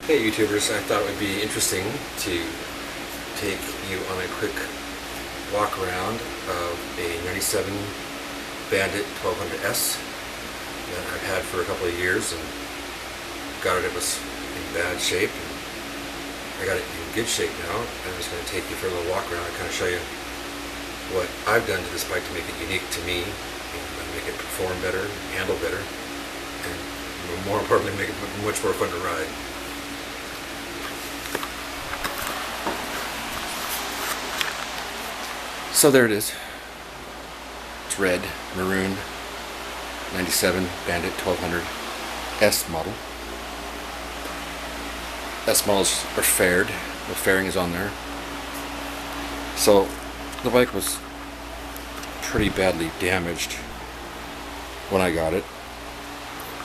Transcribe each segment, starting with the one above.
Hey YouTubers, I thought it would be interesting to take you on a quick walk around of a 97 Bandit 1200S that I've had for a couple of years and got it was in bad shape. I got it in good shape now, and I'm just going to take you for a little walk around and kind of show you what I've done to this bike to make it unique to me and make it perform better, handle better, and more importantly make it much more fun to ride. So there it is. It's red, maroon, 97 Bandit 1200 S model. S models are faired. The fairing is on there. So the bike was pretty badly damaged when I got it.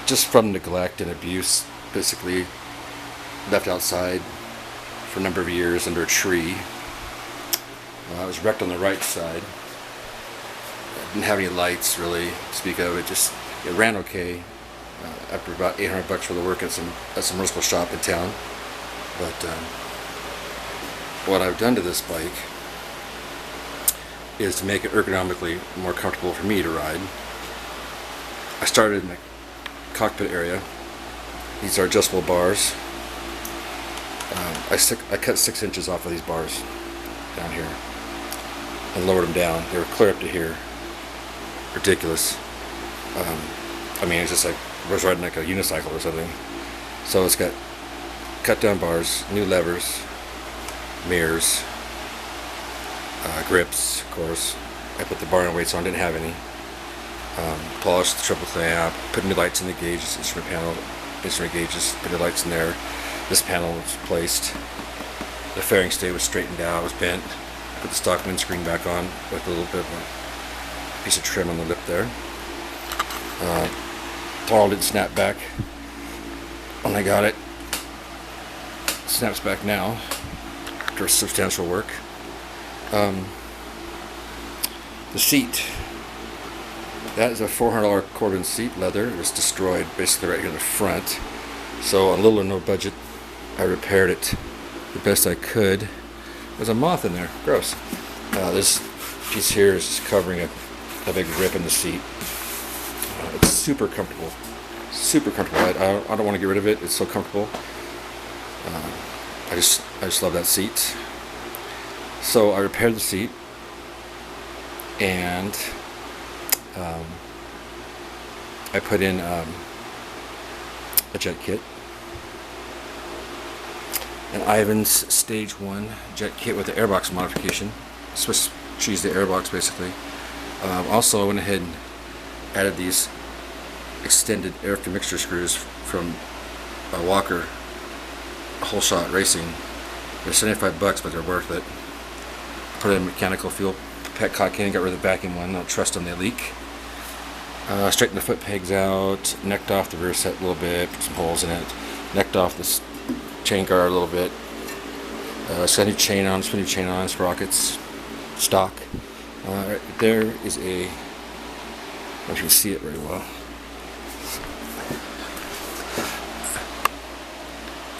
Just from neglect and abuse, basically left outside for a number of years under a tree. I was wrecked on the right side. I didn't have any lights really to speak of. It ran okay after about $800 worth of work at some motorcycle shop in town. But what I've done to this bike is to make it ergonomically more comfortable for me to ride. I started in the cockpit area. These are adjustable bars. I cut 6 inches off of these bars down here and lowered them down. They were clear up to here. Ridiculous. I mean, it's just like I was riding like a unicycle or something. So it's got cut down bars, new levers, mirrors, grips, of course. I put the bar and weights on, didn't have any. Polished the triple clamp, put new lights in the gauges, instrument panel, instrument gauges, put new lights in there. This panel was placed. The fairing stay was straightened out, was bent. Put the stock windscreen back on with a little bit of a piece of trim on the lip there. Throttle didn't snap back when I got it. Snaps back now after substantial work. The seat, that is a $400 Corbin seat, leather. It was destroyed basically right here in the front. So on little or no budget, I repaired it the best I could. There's a moth in there, gross. This piece here is just covering a big rip in the seat. It's super comfortable, super comfortable. I don't want to get rid of it. It's so comfortable. I just love that seat. So I repaired the seat, and I put in a jet kit, an Ivan's Stage 1 jet kit with the Airbox modification. Swiss cheese the Airbox basically. Also I went ahead and added these extended air mixture screws from Walker Whole Shot Racing. They're $75, but they're worth it. Put in mechanical fuel pet cock in, got rid of the vacuum one. Don't trust them, they leak. Straightened the foot pegs out, necked off the rear set a little bit, put some holes in it, necked off this chain guard a little bit. Set a new chain on, put a new chain on, sprockets, stock. Right there is a, I don't know if you can see it very well.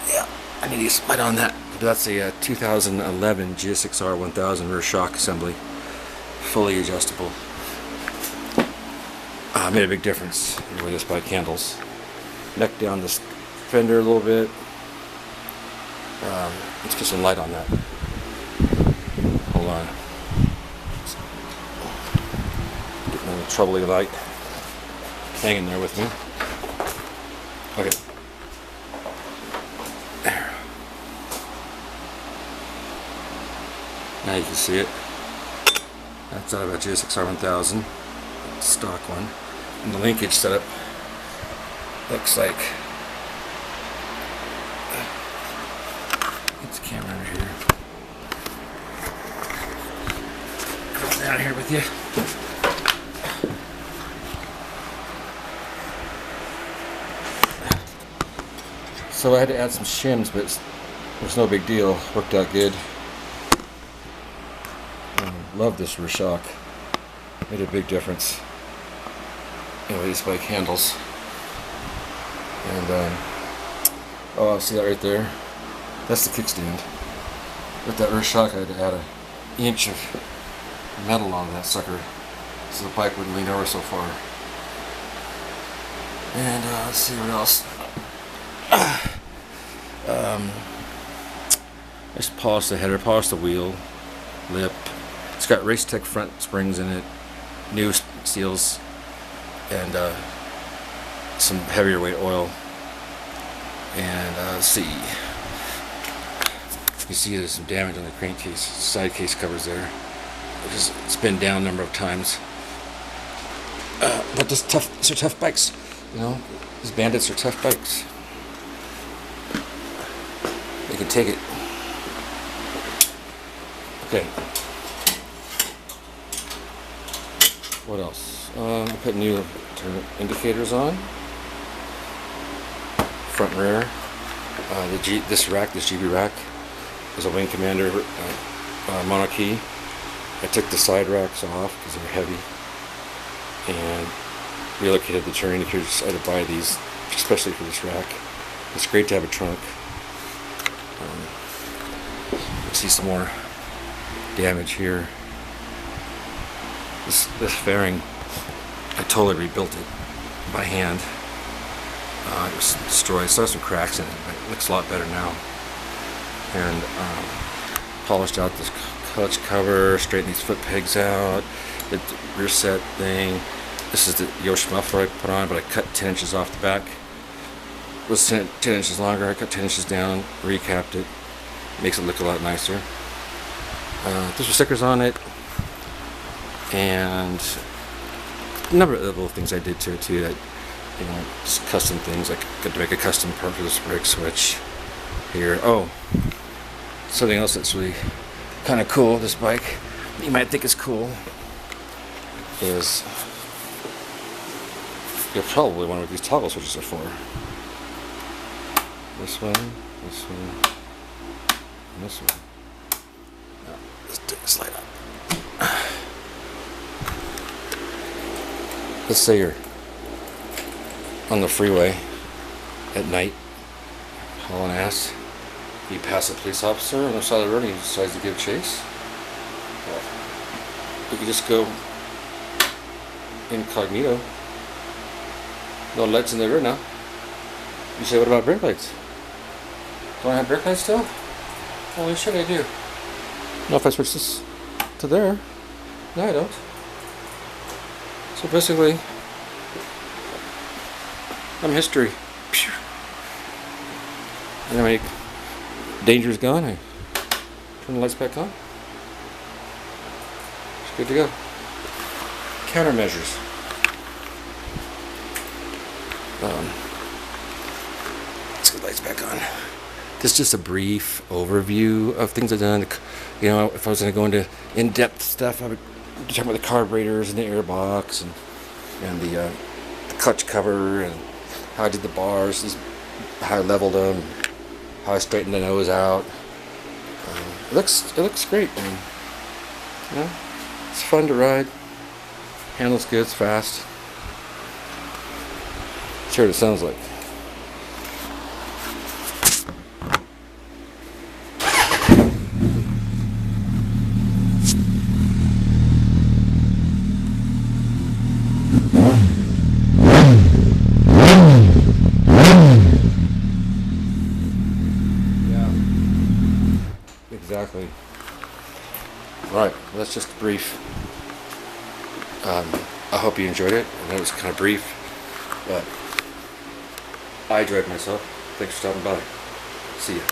Yeah, I need to use light on that. That's a 2011 GSX-R 1000 rear shock assembly, fully adjustable. Made a big difference in the way this bike handles. Neck down this fender a little bit. Let's get some light on that. Hold on. Getting a little troubling light. Hang in there with me. Okay. There. Now you can see it. That's out of a GSX-R 1000. Stock one. And the linkage setup looks like, it's the camera under here. Come down here with you. So I had to add some shims, but it was no big deal. Worked out good. Love this rear shock. Made a big difference in the way this bike handles. And Oh, see that right there? That's the kickstand. With that rear shock, I had to add an inch of metal onto that sucker so the bike wouldn't lean over so far. And let's see what else. I just polished the header, polished the wheel, lip. It's got Race Tech front springs in it, new seals, and some heavier weight oil. And let's see. You can see there's some damage on the crankcase, side case covers there. It's been down a number of times. But these are tough bikes, you know. These Bandits are tough bikes. They can take it. Okay. What else? I put new indicators on. Front and rear. This GB rack is a Wing Commander monokey. I took the side racks off because they're heavy and relocated the turn indicators. I had to buy these especially for this rack. It's great to have a trunk. You see some more damage here. This fairing, I totally rebuilt it by hand. It was destroyed. Still has some cracks in it, but it looks a lot better now. And polished out this clutch cover, straightened these foot pegs out, did the rear set thing. This is the Yosh muffler I put on, but I cut 10 inches off the back. It was 10 inches longer. I cut 10 inches down, recapped it. Makes it look a lot nicer. There's stickers on it, and a number of little things I did to it too. That, you know, just custom things. Like got to make a custom part for this brake switch here. Oh, something else that's really kind of cool. This bike, you might think is cool, is you'll probably wonder what these toggle switches are for. This one, and this one. Now, let's take a slide up. Let's say you're on the freeway at night, hauling ass. You pass a police officer on the side of the road and he decides to give chase. Well, you could just go incognito. No lights in the rear now. You say, what about brake lights? Do I have brake lights still? Holy shit, I do. No, if I switch this to there, no I don't. So basically, I'm history. And then my danger's gone, I turn the lights back on. It's good to go. Countermeasures. Let's get the lights back on. This is just a brief overview of things I've done. You know, if I was going to go into in-depth stuff, I would talk about the carburetors and the airbox and the clutch cover and how I did the bars, how I leveled them, how I straightened the nose out. It looks great, man. You know, it's fun to ride. Handles good, it's fast. Let's hear what it sounds like. Exactly. Alright, well, that's just brief. I hope you enjoyed it. I know it was kind of brief, but I enjoyed myself. Thanks for stopping by. See ya.